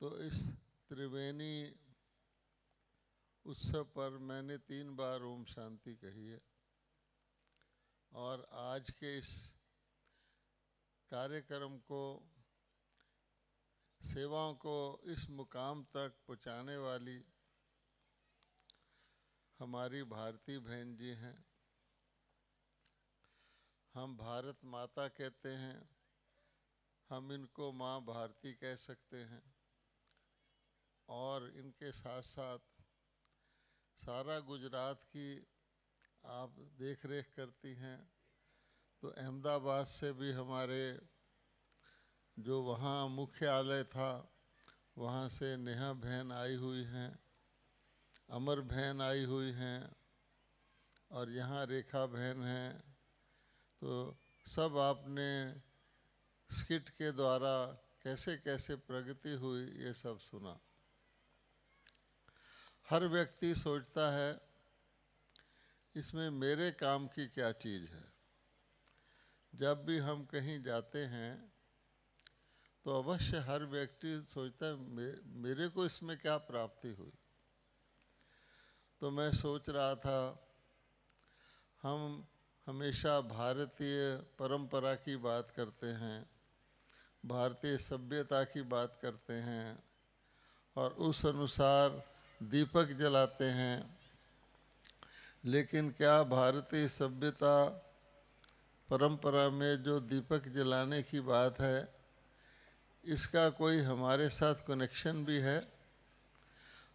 तो इस त्रिवेणी उत्सव पर मैंने 3 बार ओम शांति कही है और आज के इस कार्यक्रम को, सेवाओं को इस मुकाम तक पहुंचाने वाली हमारी भारती बहन जी हैं। हम भारत माता कहते हैं, हम इनको माँ भारती कह सकते हैं और इनके साथ साथ सारा गुजरात की आप देख रेख करती हैं। तो अहमदाबाद से भी हमारे जो वहाँ मुख्यालय था वहाँ से नेहा बहन आई हुई हैं, अमर बहन आई हुई हैं और यहाँ रेखा बहन हैं। तो सब आपने स्किट के द्वारा कैसे कैसे प्रगति हुई ये सब सुना। हर व्यक्ति सोचता है इसमें मेरे काम की क्या चीज़ है। जब भी हम कहीं जाते हैं तो अवश्य हर व्यक्ति सोचता है मेरे को इसमें क्या प्राप्ति हुई। तो मैं सोच रहा था, हम हमेशा भारतीय परंपरा की बात करते हैं, भारतीय सभ्यता की बात करते हैं और उस अनुसार दीपक जलाते हैं। लेकिन क्या भारतीय सभ्यता परंपरा में जो दीपक जलाने की बात है, इसका कोई हमारे साथ कनेक्शन भी है?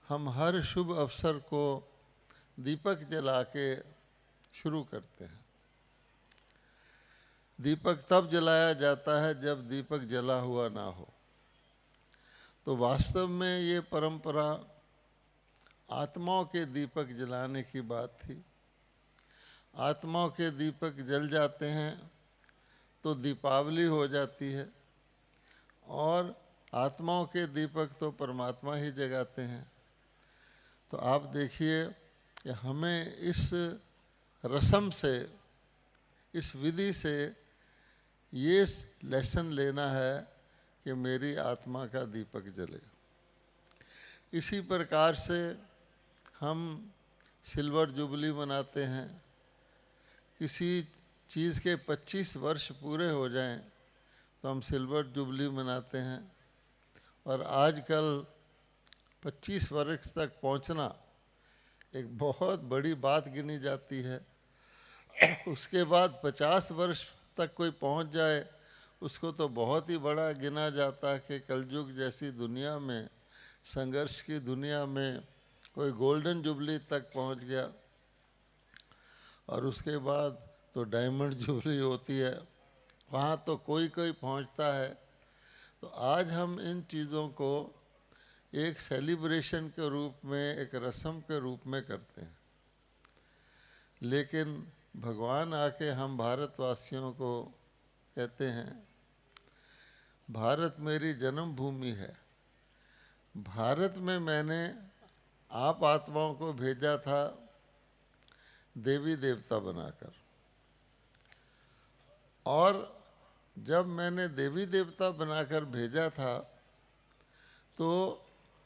हम हर शुभ अवसर को दीपक जला के शुरू करते हैं। दीपक तब जलाया जाता है जब दीपक जला हुआ ना हो। तो वास्तव में ये परंपरा आत्माओं के दीपक जलाने की बात थी। आत्माओं के दीपक जल जाते हैं तो दीपावली हो जाती है और आत्माओं के दीपक तो परमात्मा ही जगाते हैं। तो आप देखिए कि हमें इस रस्म से, इस विधि से ये लेसन लेना है कि मेरी आत्मा का दीपक जले। इसी प्रकार से हम सिल्वर जुबली मनाते हैं। किसी चीज़ के 25 वर्ष पूरे हो जाएं तो हम सिल्वर जुबली मनाते हैं और आजकल 25 वर्ष तक पहुंचना एक बहुत बड़ी बात गिनी जाती है। उसके बाद 50 वर्ष तक कोई पहुंच जाए उसको तो बहुत ही बड़ा गिना जाता है कि कलयुग जैसी दुनिया में, संघर्ष की दुनिया में कोई गोल्डन जुबली तक पहुंच गया। और उसके बाद तो डायमंड जुबली होती है, वहाँ तो कोई कोई पहुँचता है। तो आज हम इन चीज़ों को एक सेलिब्रेशन के रूप में, एक रस्म के रूप में करते हैं। लेकिन भगवान आके हम भारतवासियों को कहते हैं, भारत मेरी जन्मभूमि है। भारत में मैंने आप आत्माओं को भेजा था देवी देवता बनाकर, और जब मैंने देवी देवता बनाकर भेजा था तो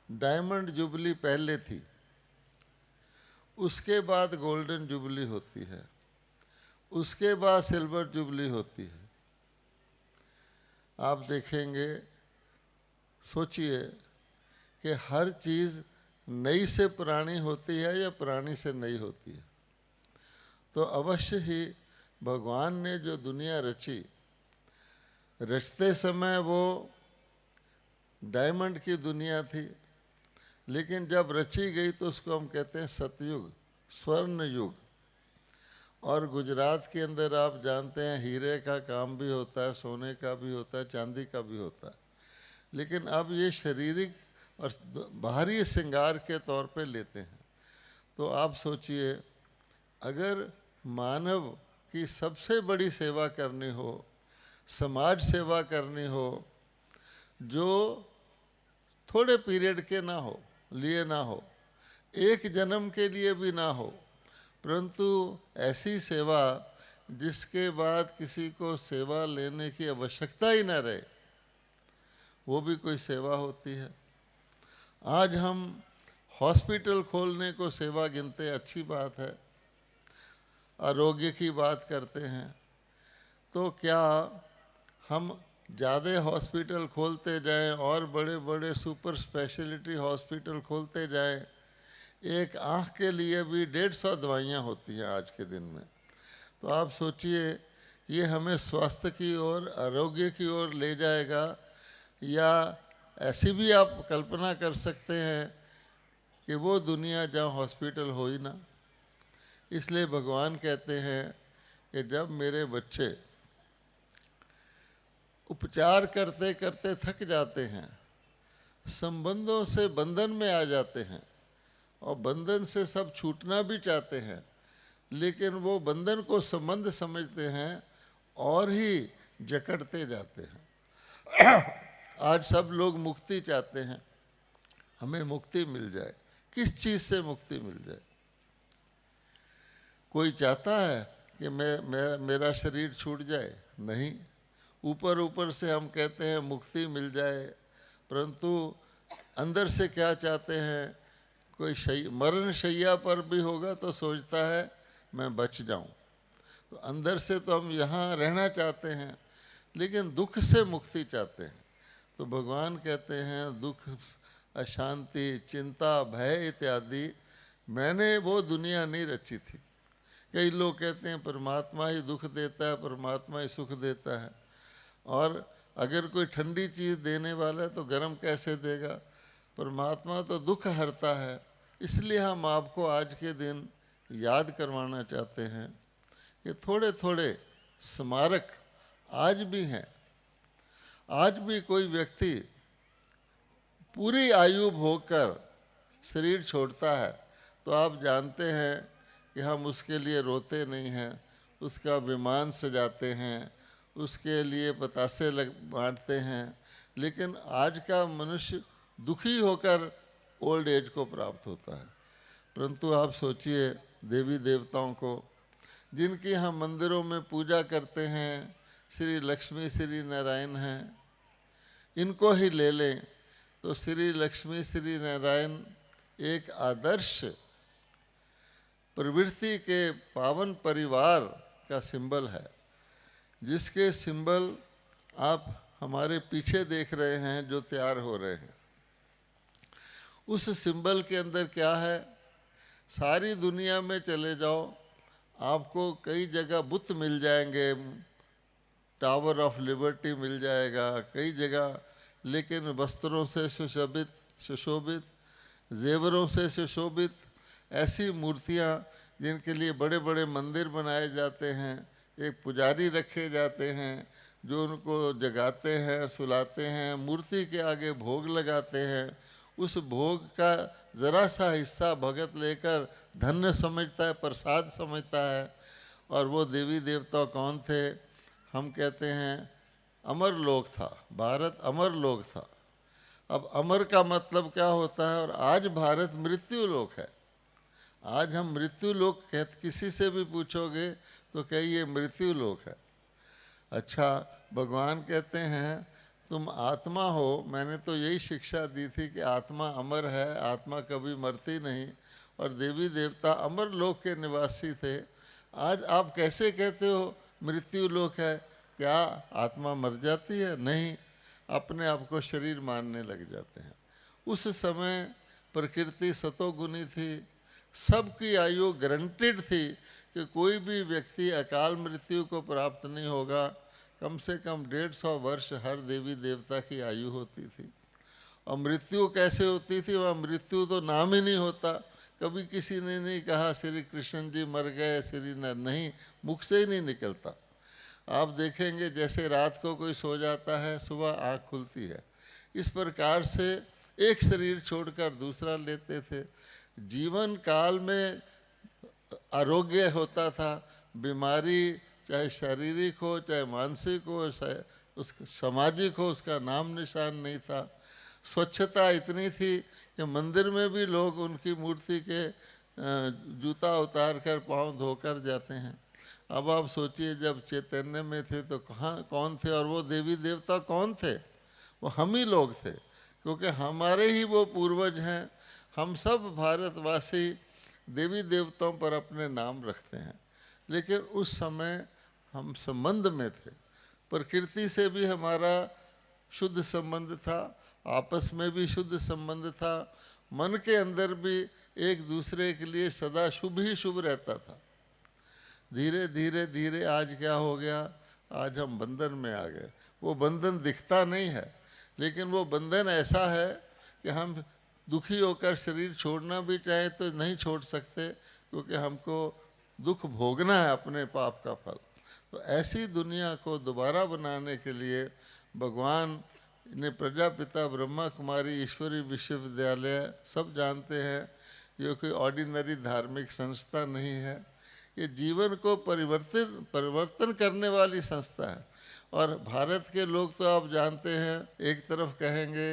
डायमंड जुबली पहले थी, उसके बाद गोल्डन जुबली होती है, उसके बाद सिल्वर जुबली होती है। आप देखेंगे, सोचिए कि हर चीज़ नई से पुरानी होती है या पुरानी से नई होती है। तो अवश्य ही भगवान ने जो दुनिया रची, रचते समय वो डायमंड की दुनिया थी, लेकिन जब रची गई तो उसको हम कहते हैं सतयुग, स्वर्ण युग। और गुजरात के अंदर आप जानते हैं हीरे का काम भी होता है, सोने का भी होता है, चांदी का भी होता है। लेकिन अब ये शारीरिक और बाहरी श्रृंगार के तौर पे लेते हैं। तो आप सोचिए, अगर मानव की सबसे बड़ी सेवा करनी हो, समाज सेवा करनी हो, जो थोड़े पीरियड के ना हो, लिए ना हो, एक जन्म के लिए भी ना हो, परंतु ऐसी सेवा जिसके बाद किसी को सेवा लेने की आवश्यकता ही ना रहे, वो भी कोई सेवा होती है। आज हम हॉस्पिटल खोलने को सेवा गिनते, अच्छी बात है, आरोग्य की बात करते हैं, तो क्या हम ज़्यादा हॉस्पिटल खोलते जाएं और बड़े बड़े सुपर स्पेशलिटी हॉस्पिटल खोलते जाएं? एक आँख के लिए भी 150 दवाइयाँ होती हैं आज के दिन में। तो आप सोचिए, ये हमें स्वास्थ्य की ओर, आरोग्य की ओर ले जाएगा, या ऐसी भी आप कल्पना कर सकते हैं कि वो दुनिया जहाँ हॉस्पिटल हो ही ना। इसलिए भगवान कहते हैं कि जब मेरे बच्चे उपचार करते करते थक जाते हैं, संबंधों से बंधन में आ जाते हैं और बंधन से सब छूटना भी चाहते हैं, लेकिन वो बंधन को संबंध समझते हैं और ही जकड़ते जाते हैं। आज सब लोग मुक्ति चाहते हैं, हमें मुक्ति मिल जाए। किस चीज़ से मुक्ति मिल जाए? कोई चाहता है कि मेरा शरीर छूट जाए? नहीं। ऊपर ऊपर से हम कहते हैं मुक्ति मिल जाए, परंतु अंदर से क्या चाहते हैं? कोई मरण शैया पर भी होगा तो सोचता है मैं बच जाऊं। तो अंदर से तो हम यहाँ रहना चाहते हैं, लेकिन दुख से मुक्ति चाहते हैं। तो भगवान कहते हैं दुख, अशांति, चिंता, भय इत्यादि मैंने वो दुनिया नहीं रची थी। कई लोग कहते हैं परमात्मा ही दुख देता है, परमात्मा ही सुख देता है, और अगर कोई ठंडी चीज़ देने वाला है तो गर्म कैसे देगा? परमात्मा तो दुख हरता है। इसलिए हम आपको आज के दिन याद करवाना चाहते हैं कि थोड़े थोड़े स्मारक आज भी हैं। आज भी कोई व्यक्ति पूरी आयु भोगकर शरीर छोड़ता है तो आप जानते हैं कि हम उसके लिए रोते नहीं हैं, उसका विमान सजाते हैं, उसके लिए बतासे बांटते हैं, लेकिन आज का मनुष्य दुखी होकर ओल्ड एज को प्राप्त होता है। परंतु आप सोचिए, देवी देवताओं को जिनकी हम मंदिरों में पूजा करते हैं, श्री लक्ष्मी श्री नारायण हैं, इनको ही ले लें तो श्री लक्ष्मी श्री नारायण एक आदर्श प्रवृत्ति के पावन परिवार का सिंबल है, जिसके सिंबल आप हमारे पीछे देख रहे हैं जो तैयार हो रहे हैं। उस सिंबल के अंदर क्या है? सारी दुनिया में चले जाओ, आपको कई जगह बुत मिल जाएंगे, टावर ऑफ लिबर्टी मिल जाएगा कई जगह, लेकिन वस्त्रों से सुशोभित, जेवरों से सुशोभित ऐसी मूर्तियाँ जिनके लिए बड़े बड़े मंदिर बनाए जाते हैं, एक पुजारी रखे जाते हैं जो उनको जगाते हैं, सुलाते हैं, मूर्ति के आगे भोग लगाते हैं। उस भोग का ज़रा सा हिस्सा भगत लेकर धन्य समझता है, प्रसाद समझता है। और वो देवी देवता कौन थे? हम कहते हैं अमर लोक था, भारत अमर लोक था। अब अमर का मतलब क्या होता है? और आज भारत मृत्यु लोक है। आज हम मृत्यु लोक किसी से भी पूछोगे तो कहिए मृत्यु लोक है। अच्छा, भगवान कहते हैं तुम आत्मा हो। मैंने तो यही शिक्षा दी थी कि आत्मा अमर है, आत्मा कभी मरती नहीं, और देवी देवता अमर लोक के निवासी थे। आज आप कैसे कहते हो मृत्यु लोक है? क्या आत्मा मर जाती है? नहीं, अपने आप को शरीर मानने लग जाते हैं। उस समय प्रकृति सतोगुनी थी, सबकी आयु गारंटेड थी कि कोई भी व्यक्ति अकाल मृत्यु को प्राप्त नहीं होगा। कम से कम 150 वर्ष हर देवी देवता की आयु होती थी। और मृत्यु कैसे होती थी? वह मृत्यु तो नाम ही नहीं होता। कभी किसी ने नहीं कहा श्री कृष्ण जी मर गए, श्री नहीं, मुख से ही नहीं निकलता। आप देखेंगे जैसे रात को कोई सो जाता है, सुबह आँख खुलती है। इस प्रकार से एक शरीर छोड़कर दूसरा लेते थे। जीवन काल में आरोग्य होता था, बीमारी चाहे शारीरिक हो चाहे मानसिक हो, चाहे उसका सामाजिक हो, उसका नाम निशान नहीं था। स्वच्छता इतनी थी कि मंदिर में भी लोग उनकी मूर्ति के जूता उतार कर पाँव धोकर जाते हैं। अब आप सोचिए, जब चैतन्य में थे तो कहाँ कौन थे, और वो देवी देवता कौन थे? वो हम ही लोग थे। क्योंकि हमारे ही वो पूर्वज हैं। हम सब भारतवासी देवी देवताओं पर अपने नाम रखते हैं, लेकिन उस समय हम संबंध में थे। प्रकृति से भी हमारा शुद्ध संबंध था, आपस में भी शुद्ध संबंध था, मन के अंदर भी एक दूसरे के लिए सदा शुभ ही शुभ रहता था। धीरे धीरे धीरे आज क्या हो गया, आज हम बंधन में आ गए। वो बंधन दिखता नहीं है, लेकिन वो बंधन ऐसा है कि हम दुखी होकर शरीर छोड़ना भी चाहे तो नहीं छोड़ सकते, क्योंकि हमको दुख भोगना है अपने पाप का फल। तो ऐसी दुनिया को दोबारा बनाने के लिए भगवान ने प्रजापिता ब्रह्मा कुमारी ईश्वरी विश्वविद्यालय, सब जानते हैं ये कोई ऑर्डिनरी धार्मिक संस्था नहीं है, ये जीवन को परिवर्तन करने वाली संस्था है। और भारत के लोग तो आप जानते हैं, एक तरफ कहेंगे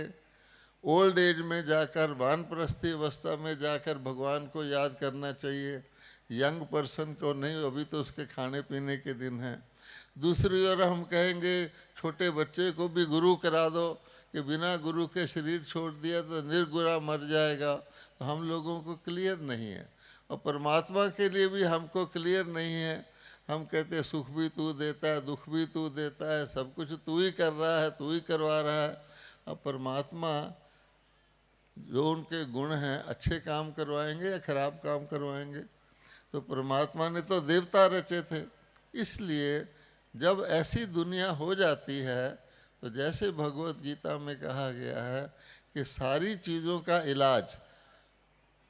ओल्ड एज में जाकर, वानप्रस्थी अवस्था में जाकर भगवान को याद करना चाहिए, यंग पर्सन को नहीं, अभी तो उसके खाने पीने के दिन हैं। दूसरी ओर हम कहेंगे छोटे बच्चे को भी गुरु करा दो, कि बिना गुरु के शरीर छोड़ दिया तो निर्गुरा मर जाएगा। तो हम लोगों को क्लियर नहीं है, और परमात्मा के लिए भी हमको क्लियर नहीं है। हम कहते हैं सुख भी तू देता है, दुख भी तू देता है, सब कुछ तू ही कर रहा है, तू ही करवा रहा है। अब परमात्मा जो उनके गुण हैं, अच्छे काम करवाएंगे या खराब काम करवाएंगे? तो परमात्मा ने तो देवता रचे थे। इसलिए जब ऐसी दुनिया हो जाती है, तो जैसे भगवत गीता में कहा गया है कि सारी चीज़ों का इलाज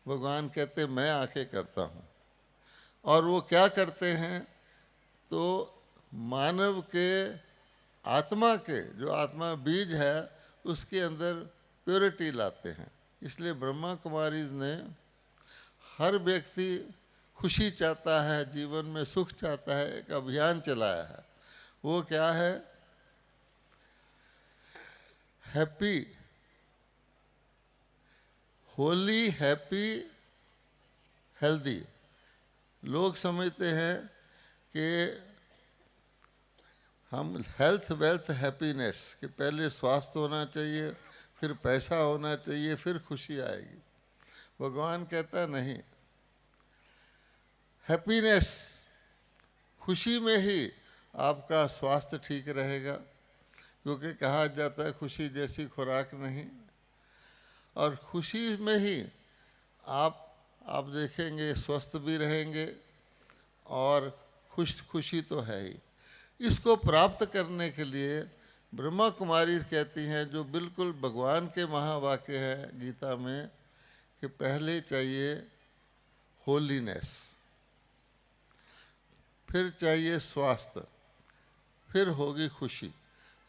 भगवान कहते मैं आके करता हूँ। और वो क्या करते हैं, तो मानव के आत्मा के, जो आत्मा बीज है, उसके अंदर प्योरिटी लाते हैं। इसलिए ब्रह्मा कुमारीज ने, हर व्यक्ति खुशी चाहता है, जीवन में सुख चाहता है, एक अभियान चलाया है। वो क्या है, हैप्पी होली हैप्पी हेल्दी। लोग समझते हैं कि हम हेल्थ वेल्थ हैप्पीनेस, कि पहले स्वास्थ्य होना चाहिए, फिर पैसा होना चाहिए, फिर खुशी आएगी। भगवान कहता नहीं, हैप्पीनेस, खुशी में ही आपका स्वास्थ्य ठीक रहेगा, क्योंकि कहा जाता है खुशी जैसी खुराक नहीं। और खुशी में ही आप देखेंगे स्वस्थ भी रहेंगे, और खुशी तो है ही। इसको प्राप्त करने के लिए ब्रह्मा कुमारी कहती हैं, जो बिल्कुल भगवान के महावाक्य हैं गीता में, कि पहले चाहिए होलीनेस, फिर चाहिए स्वास्थ्य, फिर होगी खुशी।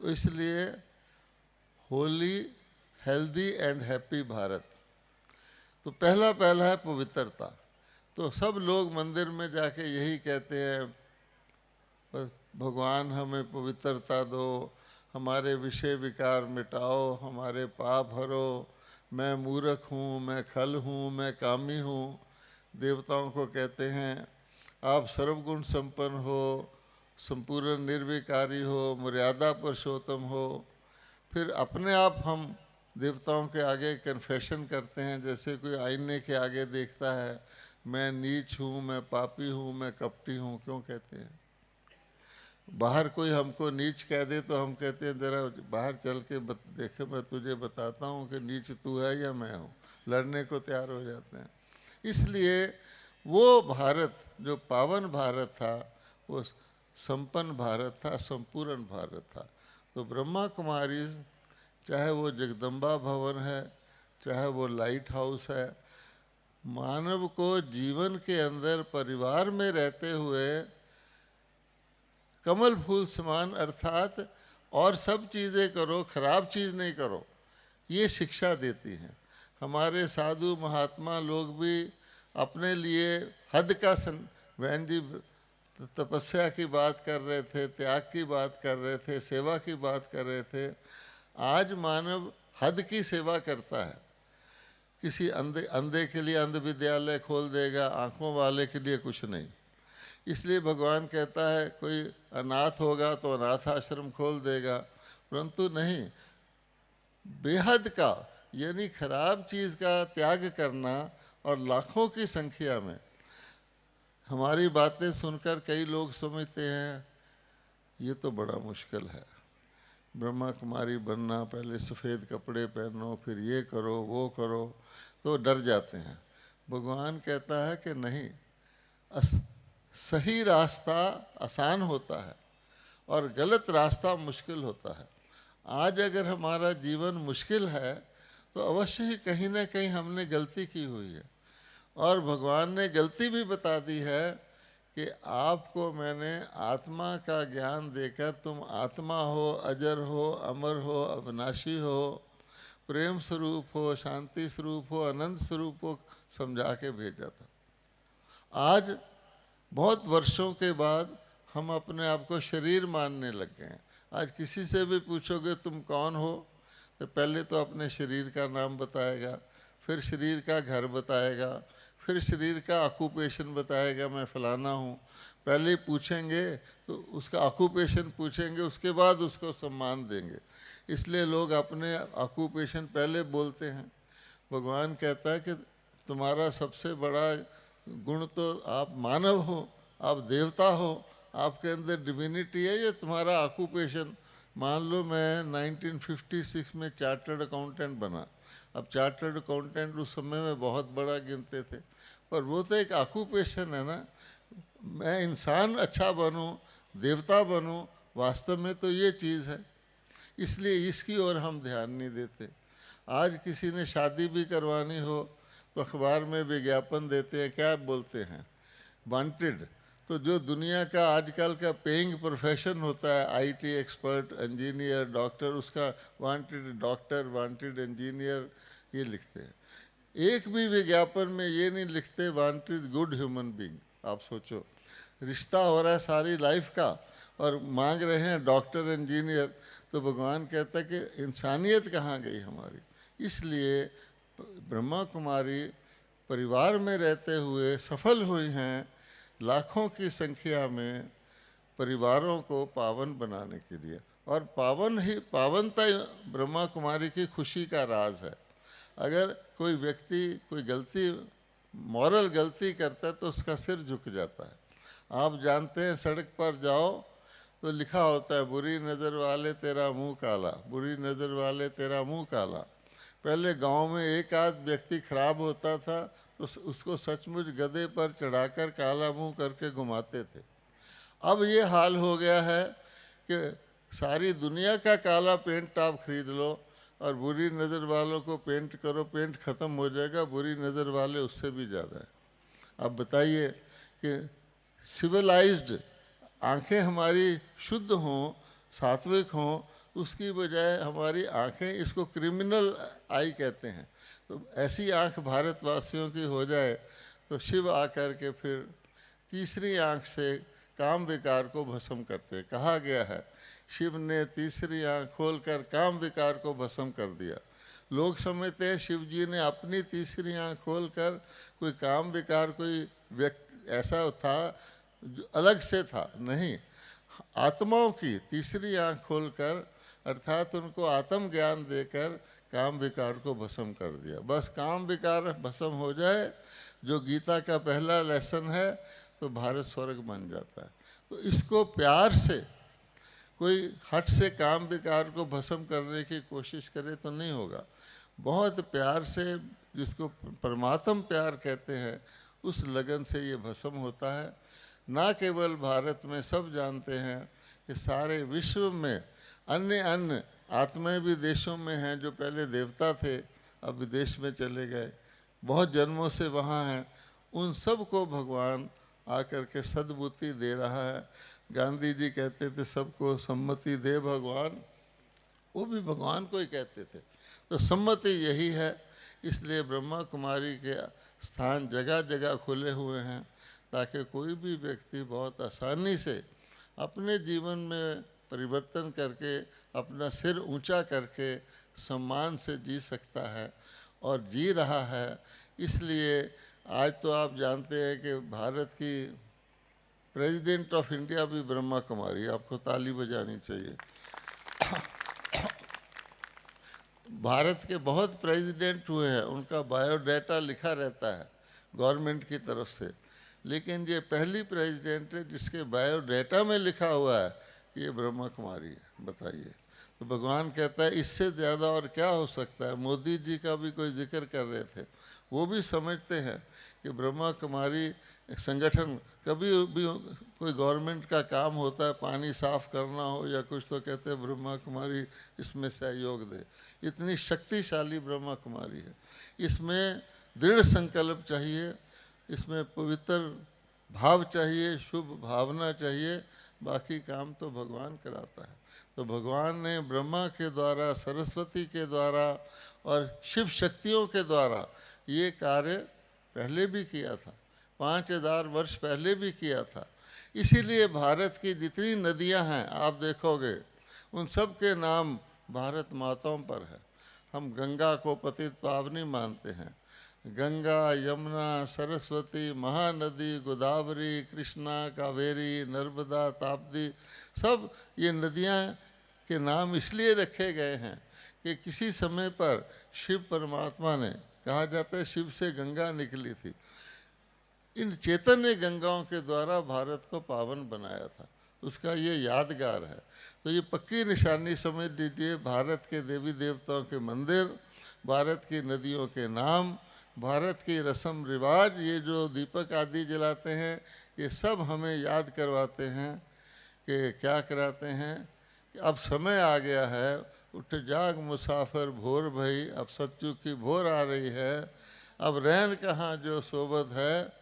तो इसलिए Holi healthy and happy Bharat. तो पहला है पवित्रता। तो सब लोग मंदिर में जाके यही कहते हैं, भगवान हमें पवित्रता दो, हमारे विषय विकार मिटाओ, हमारे पाप हरो, मैं मूर्ख हूँ, मैं खल हूँ, मैं कामी हूँ। देवताओं को कहते हैं आप सर्वगुण संपन्न हो, संपूर्ण निर्विकारी हो, मर्यादा पुरुषोत्तम हो। फिर अपने आप हम देवताओं के आगे कन्फेशन करते हैं, जैसे कोई आईने के आगे देखता है, मैं नीच हूँ, मैं पापी हूँ, मैं कपटी हूँ। क्यों कहते हैं? बाहर कोई हमको नीच कह दे तो हम कहते हैं ज़रा बाहर चल के देखे, मैं तुझे बताता हूँ कि नीच तू है या मैं हूँ, लड़ने को तैयार हो जाते हैं। इसलिए वो भारत जो पावन भारत था, वो संपन्न भारत था, संपूर्ण भारत था। तो ब्रह्मा कुमारी, चाहे वो जगदम्बा भवन है, चाहे वो लाइट हाउस है, मानव को जीवन के अंदर परिवार में रहते हुए कमल फूल समान, अर्थात और सब चीज़ें करो, खराब चीज़ नहीं करो, ये शिक्षा देती हैं। हमारे साधु महात्मा लोग भी अपने लिए हद का बहन जी तपस्या की बात कर रहे थे, त्याग की बात कर रहे थे, सेवा की बात कर रहे थे। आज मानव हद की सेवा करता है। किसी अंधे के लिए अंध विद्यालय खोल देगा, आँखों वाले के लिए कुछ नहीं। इसलिए भगवान कहता है कोई अनाथ होगा तो अनाथ आश्रम खोल देगा, परंतु नहीं, बेहद का यानी खराब चीज़ का त्याग करना, और लाखों की संख्या में हमारी बातें सुनकर कई लोग समझते हैं ये तो बड़ा मुश्किल है, ब्रह्मा कुमारी बनना, पहले सफ़ेद कपड़े पहनो, फिर ये करो वो करो, तो डर जाते हैं। भगवान कहता है कि नहीं, सही रास्ता आसान होता है और गलत रास्ता मुश्किल होता है। आज अगर हमारा जीवन मुश्किल है तो अवश्य ही कहीं ना कहीं हमने गलती की हुई है, और भगवान ने गलती भी बता दी है कि आपको मैंने आत्मा का ज्ञान देकर तुम आत्मा हो, अजर हो, अमर हो, अविनाशी हो, प्रेम स्वरूप हो, शांति स्वरूप हो, अनंत स्वरूप हो समझा के भेजा था। आज बहुत वर्षों के बाद हम अपने आप को शरीर मानने लग गए हैं। आज किसी से भी पूछोगे तुम कौन हो, तो पहले तो अपने शरीर का नाम बताएगा, फिर शरीर का घर बताएगा, फिर शरीर का ऑक्यूपेशन बताएगा, मैं फलाना हूँ। पहले पूछेंगे तो उसका ऑक्यूपेशन पूछेंगे, उसके बाद उसको सम्मान देंगे। इसलिए लोग अपने ऑक्यूपेशन पहले बोलते हैं। भगवान कहता है कि तुम्हारा सबसे बड़ा गुण तो आप मानव हो, आप देवता हो, आपके अंदर डिविनिटी है, ये तुम्हारा ऑक्यूपेशन। मान लो मैं 1956 में चार्टर्ड अकाउंटेंट बना। अब चार्टर्ड अकाउंटेंट उस समय में बहुत बड़ा गिनते थे, पर वो तो एक ऑक्यूपेशन है ना। मैं इंसान अच्छा बनूं, देवता बनूं, वास्तव में तो ये चीज़ है। इसलिए इसकी ओर हम ध्यान नहीं देते। आज किसी ने शादी भी करवानी हो तो अखबार में विज्ञापन देते हैं, क्या बोलते हैं, वांटेड। तो जो दुनिया का आजकल का पेइंग प्रोफेशन होता है, आईटी एक्सपर्ट, इंजीनियर, डॉक्टर, उसका वांटेड डॉक्टर, वांटेड इंजीनियर, ये लिखते हैं। एक भी विज्ञापन में ये नहीं लिखते वांटेड गुड ह्यूमन बीइंग। आप सोचो, रिश्ता हो रहा है सारी लाइफ का और मांग रहे हैं डॉक्टर इंजीनियर। तो भगवान कहता है कि इंसानियत कहाँ गई हमारी। इसलिए ब्रह्मा कुमारी परिवार में रहते हुए सफल हुई हैं लाखों की संख्या में परिवारों को पावन बनाने के लिए। और पावनता ब्रह्मा कुमारी की खुशी का राज है। अगर कोई व्यक्ति कोई गलती, मॉरल गलती करता है तो उसका सिर झुक जाता है। आप जानते हैं, सड़क पर जाओ तो लिखा होता है, बुरी नज़र वाले तेरा मुंह काला, बुरी नज़र वाले तेरा मुंह काला। पहले गांव में एक आध व्यक्ति खराब होता था तो उसको सचमुच गधे पर चढ़ाकर काला मुंह करके घुमाते थे। अब ये हाल हो गया है कि सारी दुनिया का काला पेंट आप खरीद लो और बुरी नज़र वालों को पेंट करो, पेंट ख़त्म हो जाएगा, बुरी नज़र वाले उससे भी ज़्यादा है। अब बताइए कि सिविलाइज्ड आँखें हमारी शुद्ध हों, सात्विक हों, उसकी बजाय हमारी आँखें, इसको क्रिमिनल आई कहते हैं। तो ऐसी आँख भारतवासियों की हो जाए तो शिव आकर के फिर तीसरी आँख से काम विकार को भस्म करते। कहा गया है शिव ने तीसरी आँख खोलकर काम विकार को भस्म कर दिया। लोग समझते हैं शिव जी ने अपनी तीसरी आँख खोलकर कोई काम विकार, कोई व्यक्ति ऐसा था जो अलग से था। नहीं, आत्माओं की तीसरी आँख खोलकर, अर्थात उनको आत्म ज्ञान देकर काम विकार को भस्म कर दिया। बस काम विकार भस्म हो जाए, जो गीता का पहला लेसन है, तो भारत स्वर्ग बन जाता है। तो इसको प्यार से, कोई हट से काम विकार को भस्म करने की कोशिश करे तो नहीं होगा। बहुत प्यार से, जिसको परमात्म प्यार कहते हैं, उस लगन से ये भस्म होता है। ना केवल भारत में, सब जानते हैं कि सारे विश्व में अन्य अन्य आत्माएं भी देशों में हैं जो पहले देवता थे, अब विदेश में चले गए, बहुत जन्मों से वहाँ हैं। उन सब को भगवान आकर के सद्बुद्धि दे रहा है। गांधी जी कहते थे सबको सम्मति दे भगवान, वो भी भगवान को ही कहते थे। तो सम्मति यही है। इसलिए ब्रह्मा कुमारी के स्थान जगह जगह खुले हुए हैं ताकि कोई भी व्यक्ति बहुत आसानी से अपने जीवन में परिवर्तन करके अपना सिर ऊंचा करके सम्मान से जी सकता है और जी रहा है। इसलिए आज तो आप जानते हैं कि भारत की प्रेसिडेंट ऑफ इंडिया भी ब्रह्मा कुमारी, आपको ताली बजानी चाहिए। भारत के बहुत प्रेसिडेंट हुए हैं, उनका बायोडाटा लिखा रहता है गवर्नमेंट की तरफ से, लेकिन ये पहली प्रेसिडेंट है जिसके बायोडाटा में लिखा हुआ है कि ये ब्रह्मा कुमारी है। बताइए, तो भगवान कहता है इससे ज़्यादा और क्या हो सकता है। मोदी जी का भी कोई जिक्र कर रहे थे, वो भी समझते हैं कि ब्रह्मा कुमारी संगठन, कभी भी कोई गवर्नमेंट का काम होता है, पानी साफ करना हो या कुछ, तो कहते हैं ब्रह्मा कुमारी इसमें सहयोग दे। इतनी शक्तिशाली ब्रह्मा कुमारी है। इसमें दृढ़ संकल्प चाहिए, इसमें पवित्र भाव चाहिए, शुभ भावना चाहिए, बाकी काम तो भगवान कराता है। तो भगवान ने ब्रह्मा के द्वारा, सरस्वती के द्वारा और शिव शक्तियों के द्वारा ये कार्य पहले भी किया था, 5000 वर्ष पहले भी किया था। इसीलिए भारत की जितनी नदियां हैं आप देखोगे, उन सब के नाम भारत माताओं पर है। हम गंगा को पतित पावनी मानते हैं। गंगा, यमुना, सरस्वती, महानदी, गोदावरी, कृष्णा, कावेरी, नर्मदा, ताप्ती, सब ये नदियां के नाम इसलिए रखे गए हैं कि किसी समय पर शिव परमात्मा ने, कहा जाता है शिव से गंगा निकली थी, इन चैतन्य गंगाओं के द्वारा भारत को पावन बनाया था, उसका ये यादगार है। तो ये पक्की निशानी समझ लीजिए, भारत के देवी देवताओं के मंदिर, भारत की नदियों के नाम, भारत की रस्म रिवाज, ये जो दीपक आदि जलाते हैं, ये सब हमें याद करवाते हैं कि क्या कराते हैं कि अब समय आ गया है, उठ जाग मुसाफिर भोर भई, अब सत्युग की भोर आ रही है। अब रैन कहाँ जो सोबत है,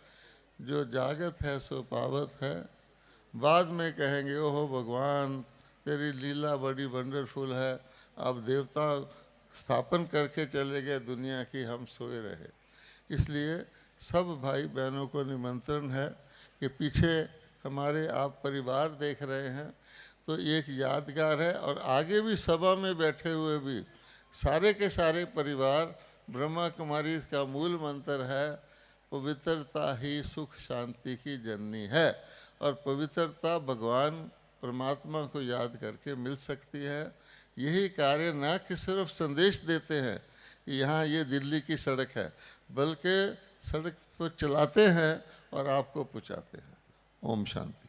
जो जागत है सो पावत है। बाद में कहेंगे ओहो भगवान तेरी लीला बड़ी वंडरफुल है, अब देवता स्थापन करके चले गए दुनिया की, हम सोए रहे। इसलिए सब भाई बहनों को निमंत्रण है कि पीछे हमारे आप परिवार देख रहे हैं, तो एक यादगार है। और आगे भी सभा में बैठे हुए भी सारे के सारे परिवार, ब्रह्मा कुमारी का मूल मंत्र है पवित्रता ही सुख शांति की जननी है। और पवित्रता भगवान परमात्मा को याद करके मिल सकती है। यही कार्य न कि सिर्फ संदेश देते हैं कि यहाँ ये दिल्ली की सड़क है, बल्कि सड़क पर चलाते हैं और आपको पहुँचाते हैं। ओम शांति।